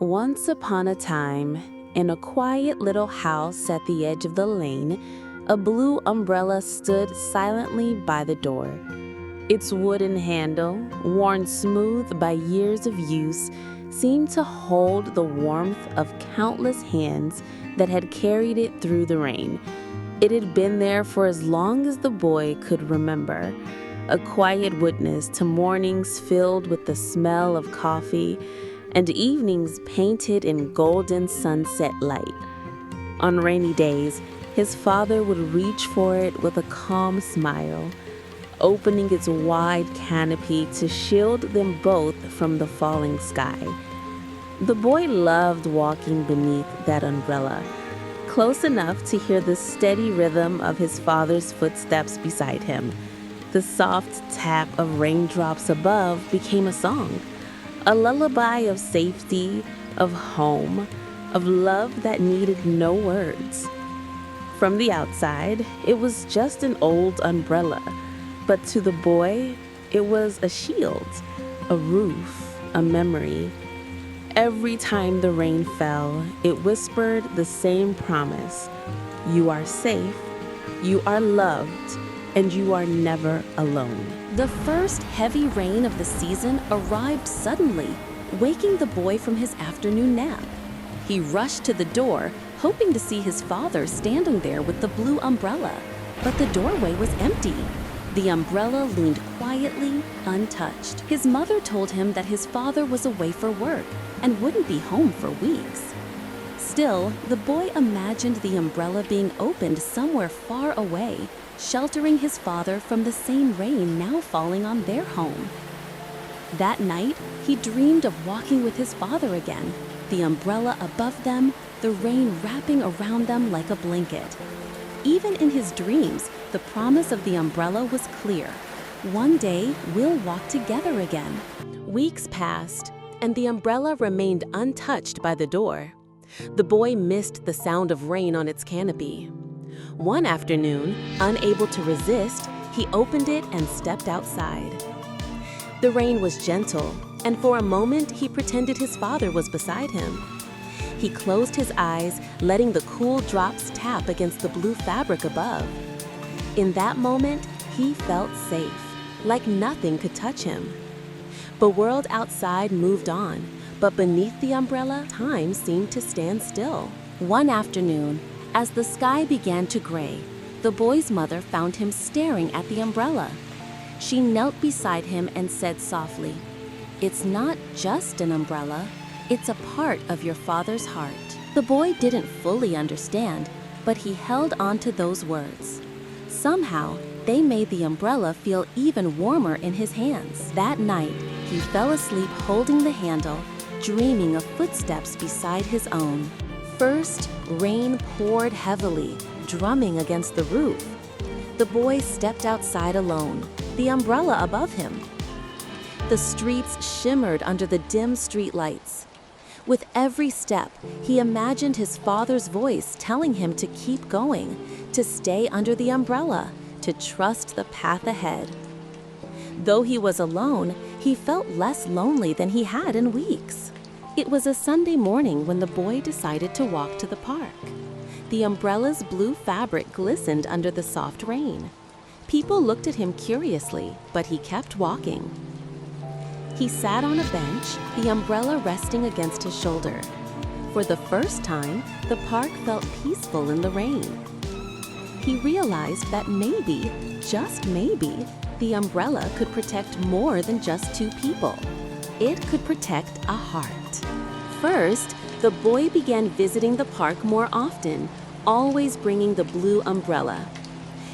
Once upon a time, in a quiet little house at the edge of the lane, a blue umbrella stood silently by the door. Its wooden handle, worn smooth by years of use, seemed to hold the warmth of countless hands that had carried it through the rain. It had been there for as long as the boy could remember, a quiet witness to mornings filled with the smell of coffee and evenings painted in golden sunset light. On rainy days, his father would reach for it with a calm smile, opening its wide canopy to shield them both from the falling sky. The boy loved walking beneath that umbrella, close enough to hear the steady rhythm of his father's footsteps beside him. The soft tap of raindrops above became a song, a lullaby of safety, of home, of love that needed no words. From the outside, it was just an old umbrella, but to the boy, it was a shield, a roof, a memory. Every time the rain fell, it whispered the same promise: you are safe, you are loved, and you are never alone. The first heavy rain of the season arrived suddenly, waking the boy from his afternoon nap. He rushed to the door, hoping to see his father standing there with the blue umbrella, but the doorway was empty. The umbrella leaned quietly, untouched. His mother told him that his father was away for work and wouldn't be home for weeks. Still, the boy imagined the umbrella being opened somewhere far away, sheltering his father from the same rain now falling on their home. That night, he dreamed of walking with his father again, the umbrella above them, the rain wrapping around them like a blanket. Even in his dreams, the promise of the umbrella was clear. One day, we'll walk together again. Weeks passed, and the umbrella remained untouched by the door. The boy missed the sound of rain on its canopy. One afternoon, unable to resist, he opened it and stepped outside. The rain was gentle, and for a moment he pretended his father was beside him. He closed his eyes, letting the cool drops tap against the blue fabric above. In that moment, he felt safe, like nothing could touch him. The world outside moved on, but beneath the umbrella, time seemed to stand still. One afternoon, as the sky began to gray, the boy's mother found him staring at the umbrella. She knelt beside him and said softly, "It's not just an umbrella, it's a part of your father's heart." The boy didn't fully understand, but he held on to those words. Somehow, they made the umbrella feel even warmer in his hands. That night, he fell asleep holding the handle, dreaming of footsteps beside his own. First, rain poured heavily, drumming against the roof. The boy stepped outside alone, the umbrella above him. The streets shimmered under the dim streetlights. With every step, he imagined his father's voice telling him to keep going, to stay under the umbrella, to trust the path ahead. Though he was alone, he felt less lonely than he had in weeks. It was a Sunday morning when the boy decided to walk to the park. The umbrella's blue fabric glistened under the soft rain. People looked at him curiously, but he kept walking. He sat on a bench, the umbrella resting against his shoulder. For the first time, the park felt peaceful in the rain. He realized that maybe, just maybe, the umbrella could protect more than just two people. It could protect a heart. First, the boy began visiting the park more often, always bringing the blue umbrella.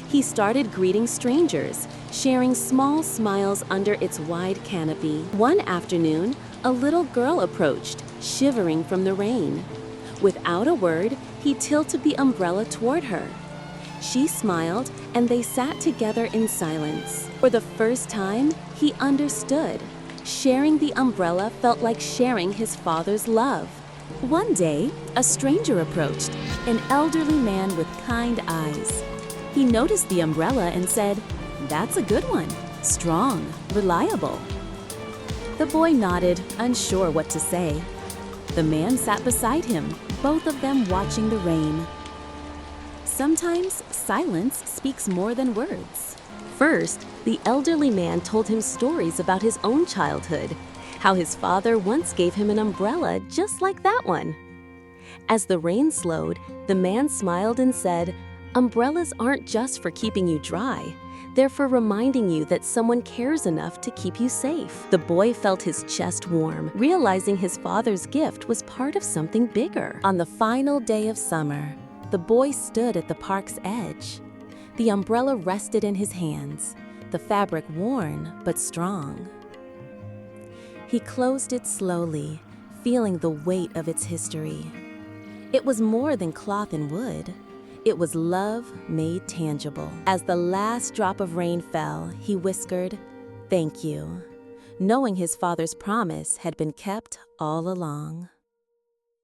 He started greeting strangers, sharing small smiles under its wide canopy. One afternoon, a little girl approached, shivering from the rain. Without a word, he tilted the umbrella toward her. She smiled, and they sat together in silence. For the first time, he understood. Sharing the umbrella felt like sharing his father's love. One day, a stranger approached, an elderly man with kind eyes. He noticed the umbrella and said, "That's a good one, strong, reliable." The boy nodded, unsure what to say. The man sat beside him, both of them watching the rain. Sometimes silence speaks more than words. First, the elderly man told him stories about his own childhood, how his father once gave him an umbrella just like that one. As the rain slowed, the man smiled and said, "Umbrellas aren't just for keeping you dry. They're for reminding you that someone cares enough to keep you safe." The boy felt his chest warm, realizing his father's gift was part of something bigger. On the final day of summer, the boy stood at the park's edge. The umbrella rested in his hands, the fabric worn but strong. He closed it slowly, feeling the weight of its history. It was more than cloth and wood. It was love made tangible. As the last drop of rain fell, he whispered, "Thank you," knowing his father's promise had been kept all along.